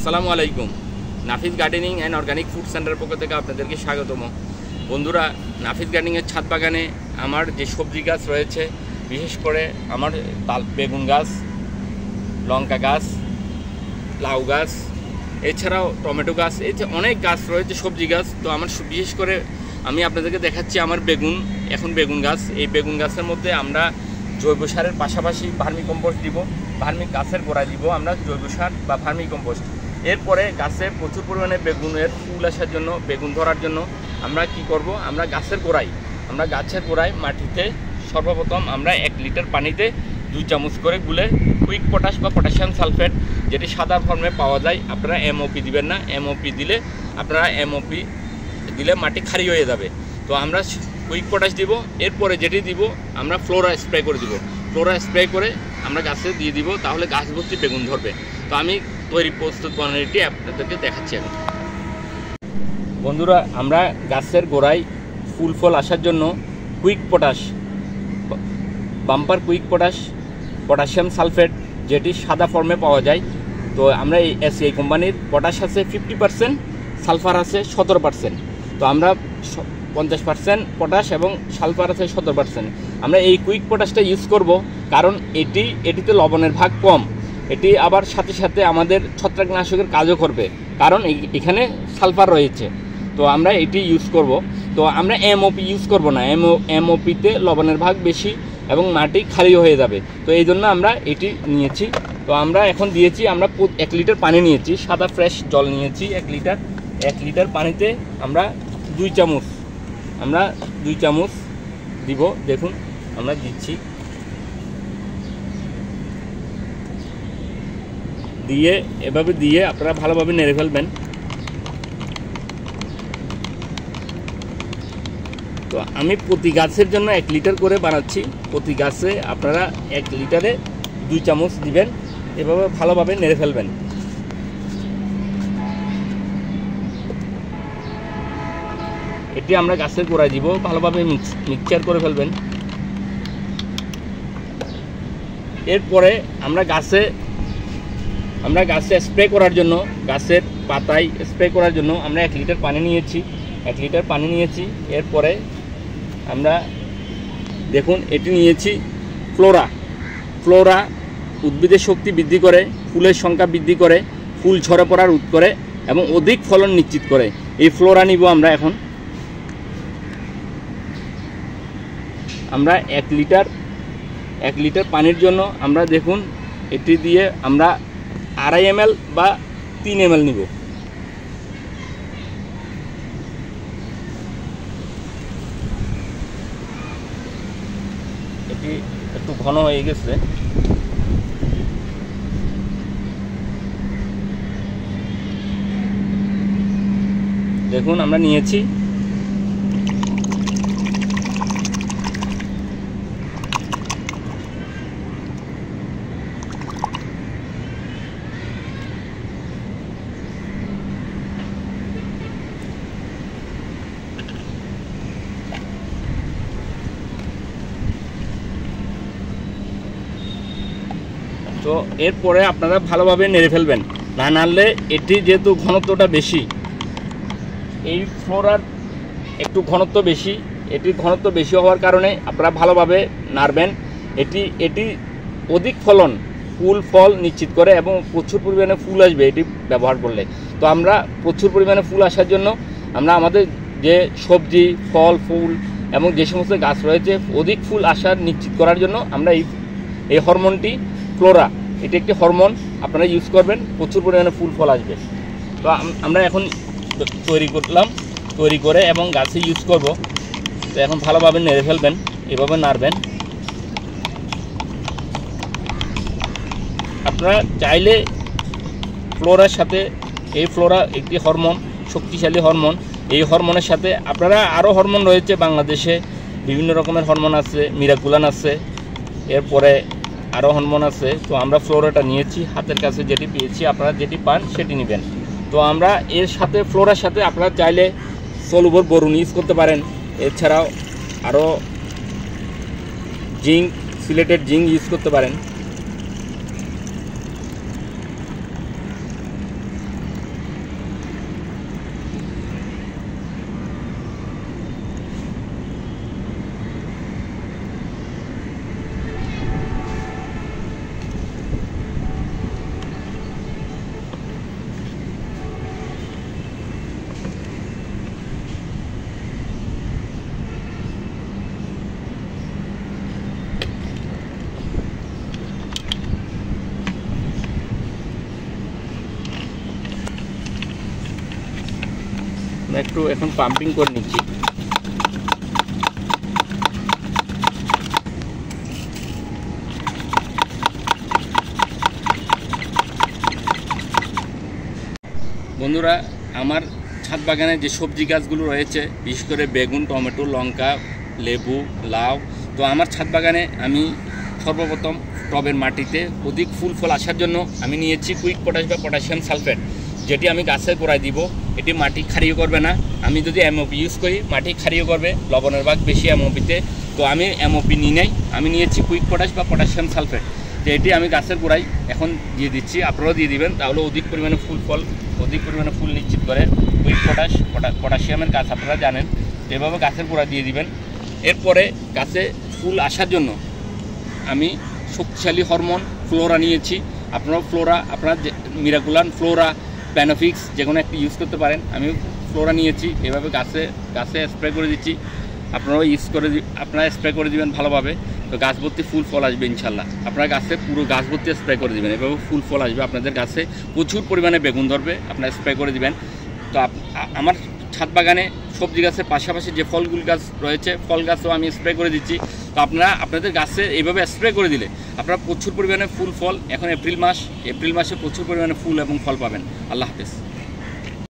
আসসালামু আলাইকুম। নাফিস gardening and organic food সেন্টারের পক্ষ থেকে আপনাদেরকে স্বাগতম। বন্ধুরা, নাফিস গার্ডেনিংয়ের ছাদ বাগানে আমার যে সবজি গাছ রয়েছে, বিশেষ করে আমার বেগুন গাছ, লঙ্কা গাছ, লাউ গাছ, এছাড়াও টমেটো গাছ, এই যে অনেক গাছ রয়েছে সবজি গাছ। তো আমার বিশেষ করে আমি আপনাদেরকে দেখাচ্ছি আমার বেগুন গাছ। এই বেগুন গাছের মধ্যে আমরা জৈব সারের পাশাপাশি ভার্মি কম্পোস্ট দিব, গাছের গোড়ায় দিব আমরা জৈব সার বা ভার্মি কম্পোস্ট। এরপরে গাছে প্রচুর পরিমাণে বেগুনের ফুল আসার জন্য, বেগুন ধরার জন্য আমরা কি করব, আমরা গাছের গোড়ায় মাটিতে সর্বপ্রথম আমরা 1 লিটার পানিতে 2 চামচ করে গুলে কুইক পটাশ বা পটাশিয়াম সালফেট, যেটি সাদা ফর্মে পাওয়া যায়, আপনারা এমওপি দিবেন না। এমওপি দিলে মাটি খারি হয়ে যাবে। তো আমরা কুইক পটাশ দিব। এরপরে যেটি দিব আমরা ফ্লোরা স্প্রে করে দিব। ফ্লোরা স্প্রে করে আমরা গাছে দিয়ে দিব, তাহলে গাছ ভর্তি বেগুন ধরবে। তো আমি প্রস্তুত প্রণালীটি আপনাদেরকে দেখাচ্ছি এখন। বন্ধুরা, আমরা গাছের গোড়ায় ফুল ফল আসার জন্য quick potash, bumper quick potash, potassium sulphate, যেটি সাদা ফর্মে পাওয়া যায়। তো আমরা এই এসিআই কোম্পানির পটাশ আছে 50%, সালফার আছে 17%। তো আমরা 50% পটাশ এবং সালফার আছে 17%। আমরা এই কুইক পটাশটা ইউজ করব, কারণ এটিতে লবণের ভাগ কম। এটি আবার সাথে সাথে আমাদের ছত্রাকনাশকের কাজও করবে, কারণ এখানে সালফার রয়েছে। তো আমরা এটি ইউজ করব। তো আমরা এমওপি ইউজ করব না। এমওপিতে লবণের ভাগ বেশি এবং মাটি খালি হয়ে যাবে। তো এই জন্য আমরা এটি নিয়েছি। তো আমরা এখন দিয়েছি, আমরা 1 লিটার পানি নিয়েছি, সাদা ফ্রেশ জল নিয়েছি 1 লিটার পানিতে আমরা 2 চামচ দিব। দেখুন আমরা দিচ্ছি, এভাবে দিয়ে আপনারা ভালোভাবে নেড়ে ফেলবেন। তো আমি প্রতি গাছের জন্য 1 লিটার করে বানাচ্ছি। প্রতি গাছে আপনারা 1 লিটারে 2 চামচ দিবেন, এভাবে ভালোভাবে নেড়ে ফেলবেন। এটি আমরা গাছের গোড়ায় দিব, ভালোভাবে মিক্সচার করে ফেলবেন। এরপরে আমরা গাছে স্প্রে করার জন্য, গাছের পাতায় স্প্রে করার জন্য আমরা 1 লিটার পানি নিয়েছি। এরপরে আমরা দেখুন এটি নিয়েছি ফ্লোরা উদ্ভিদের শক্তি বৃদ্ধি করে, ফুলের সংখ্যা বৃদ্ধি করে, ফুল ঝরে পড়া রোধ করে এবং অধিক ফলন নিশ্চিত করে। এই ফ্লোরা নিব আমরা এখন। আমরা 1 লিটার পানির জন্য আমরা দেখুন এটি দিয়ে আমরা 2.5 ml বা 3 ml নিব। এটি একটু ঘন হয়ে গেছে। দেখুন আমরা নিয়েছি। তো এরপরে আপনারা ভালোভাবে নেড়ে ফেলবেন, না নাড়লে এটি যেহেতু ঘনত্বটা বেশি, এই ফ্লোরার একটু ঘনত্ব বেশি, এটির ঘনত্ব বেশি হওয়ার কারণে আপনারা ভালোভাবে নাড়বেন। এটি অধিক ফুল ফল নিশ্চিত করে এবং প্রচুর পরিমাণে ফুল আসবে এটি ব্যবহার করলে। তো আমরা প্রচুর পরিমাণে ফুল আসার জন্য আমরা আমাদের যে সবজি, ফল, ফুল এবং যে সমস্ত গাছ রয়েছে, অধিক ফুল আসার নিশ্চিত করার জন্য আমরা এই হরমোনটি ফ্লোরা, এটি একটি হরমোন, আপনারা ইউজ করবেন, প্রচুর পরিমাণে ফুল ফল আসবে। তো আমরা এখন তৈরি করে এবং গাছে ইউজ করব। তো এখন ভালোভাবে নেড়ে ফেলবেন, এভাবে নাড়বেন। আপনারা চাইলে ফ্লোরার সাথে, এই ফ্লোরা একটি হরমোন, শক্তিশালী হরমোন, এই হরমোনের সাথে আপনারা আরও হরমোন রয়েছে বাংলাদেশে, বিভিন্ন রকমের হরমোন আছে, মিরাকুলান আছে, এরপরে আরও হরমোন আছে। তো আমরা ফ্লোরাটা নিয়েছি, হাতের কাছে যেটি পেয়েছি, আপনারা যেটি পান সেটি নেবেন। তো আমরা এর সাথে, ফ্লোরার সাথে আপনারা চাইলে সলুবর বোরন ইউজ করতে পারেন। এছাড়াও আরও সিলেটেড জিঙ্ক ইউজ করতে পারেন। আমরা একটু এখন পাম্পিং করে নিচ্ছি। বন্ধুরা, আমার ছাদ বাগানে যে সবজি গাছগুলো রয়েছে, বিশেষ করে বেগুন, টমেটো, লঙ্কা, লেবু, লাউ, তো আমার ছাদ বাগানে আমি সর্বপ্রথম টবের মাটিতে অধিক ফুল ফল আসার জন্য আমি নিয়েছি কুইক পটাশ বা পটাশিয়াম সালফেট, যেটি আমি গাছের গোড়ায় দিব। এটি মাটি ক্ষারীয় করবে না। আমি যদি এমওপি ইউজ করি মাটি ক্ষারীয় করবে, লবণের ভাগ বেশি এমওপিতে। তো আমি এমওপি নিই নাই, আমি নিয়েছি কুইক পটাশ বা পটাশিয়াম সালফেট। তো এটি আমি গাছের গোড়ায় এখন দিয়ে দিচ্ছি, আপনারাও দিয়ে দিবেন, তাহলে অধিক পরিমাণে অধিক পরিমাণে ফুল নিশ্চিত করে। কুইক পটাশিয়ামের কাজ আপনারা জানেন, এভাবে গাছের গোড়া দিয়ে দিবেন। এরপরে গাছে ফুল আসার জন্য আমি শক্তিশালী হরমোন ফ্লোরা নিয়েছি। আপনারা ফ্লোরা, আপনারা মিরাকুলান, ফ্লোরা, প্যানোফিক্স যে কোনো একটি ইউজ করতে পারেন। আমি ফ্লোরা নিয়েছি, এভাবে গাছে স্প্রে করে দিচ্ছি। আপনারাও আপনারা স্প্রে করে দিবেন ভালোভাবে। তো গাছ ভর্তি ফুল ফল আসবে ইনশাল্লাহ। আপনারা গাছে পুরো গাছ ভর্তি স্প্রে করে দিবেন, এভাবে ফুল ফল আসবে। আপনাদের গাছে প্রচুর পরিমাণে বেগুন ধরবে, আপনারা স্প্রে করে দিবেন। তো আমার ছাদ বাগানে সবজি গাছের পাশাপাশি যে ফলগুলো গাছ রয়েছে, ফল গাছও আমি স্প্রে করে দিচ্ছি। তো আপনারা আপনাদের গাছে এইভাবে স্প্রে করে দিলে আপনারা প্রচুর পরিমাণে ফুল ফল, এখন এপ্রিল মাসে প্রচুর পরিমাণে ফুল এবং ফল পাবেন। আল্লাহ হাফেজ।